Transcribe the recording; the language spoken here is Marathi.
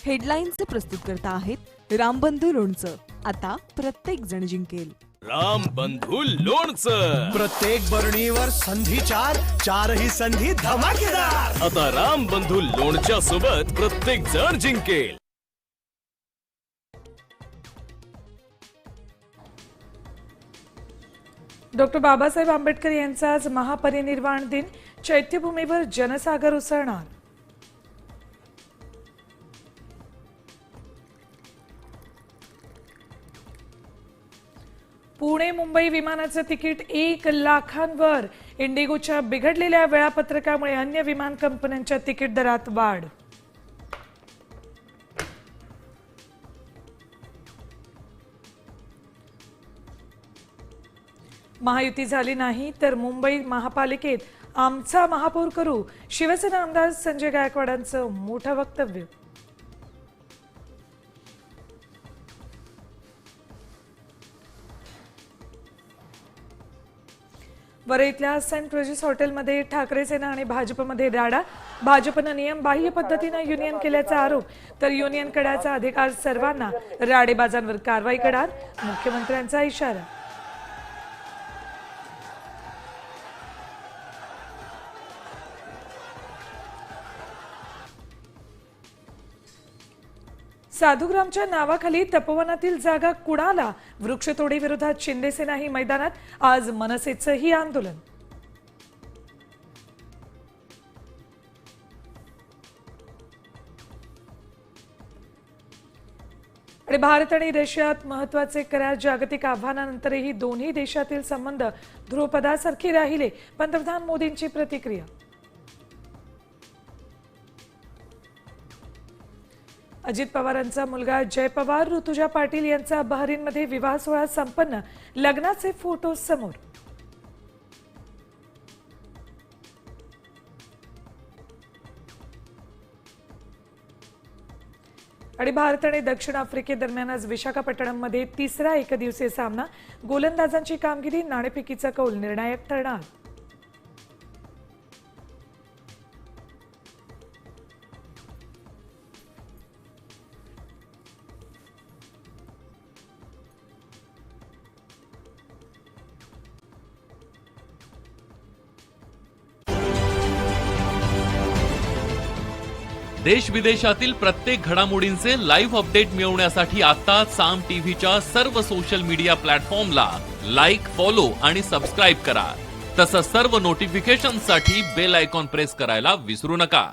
हेडलाईन्सचे प्रस्तुत करता आहेत रामबंधू लोणचं. आता प्रत्येक जण जिंकेल. रामबंधू लोणचं. प्रत्येक बरणीवर संधी चार, चारही संधी धमाकेदार. आता रामबंधू लोणच्या सोबत प्रत्येक जण जिंकेल. डॉक्टर बाबासाहेब आंबेडकर यांचा आज महापरिनिर्वाण दिन. चैत्यभूमीवर जनसागर उसळणार. पुणे मुंबई विमानाचं तिकीट 1 लाखांवर. इंडिगोच्या बिघडलेल्या वेळापत्रकामुळे अन्य विमान कंपन्यांच्या तिकीट दरात वाढ. महायुती झाली नाही तर मुंबई महापालिकेत आमचा महापौर करू. शिवसेना आमदार संजय गायकवाडांचं मोठं वक्तव्य. वरईतल्या सेंट रोजेस हॉटेलमध्ये ठाकरे सेना आणि भाजपमध्ये राडा. भाजपनं नियमबाह्य पद्धतीनं युनियन केल्याचा आरोप, तर युनियन करण्याचा अधिकार सर्वांना. राडेबाजांवर कारवाई करणार मुख्यमंत्र्यांचा इशारा. साधुग्रामच्या नावाखाली तपोवनातील जागा कुणाला? वृक्षतोडी विरोधात शिंदेसेनाही मैदानात. आज मनसेचंही आंदोलन. आणि भारत आणि रशियात महत्वाचे करार. जागतिक आव्हानानंतरही दोन्ही देशातील संबंध ध्रुवपदासारखे राहिले. पंतप्रधान मोदींची प्रतिक्रिया. अजित पवारांचा मुलगा जय पवार, ऋतुजा पाटील यांचा बहरीनमध्ये विवाह सोहळा संपन्न. लग्नाचे फोटो समोर. आणि भारत आणि दक्षिण आफ्रिकेदरम्यान आज विशाखापट्टणममध्ये तिसरा एकदिवसीय सामना. गोलंदाजांची कामगिरी, नाणेफेकीचा कौल निर्णायक ठरणार. देश विदेशातील प्रत्येक घडामोडींचे लाईव्ह अपडेट मिळवण्यासाठी आता साम टीव्हीच्या सर्व सोशल मीडिया प्लॅटफॉर्मला लाईक, फॉलो आणि सबस्क्राईब करा. तसंच सर्व नोटिफिकेशनसाठी बेल आयकॉन प्रेस करायला विसरू नका.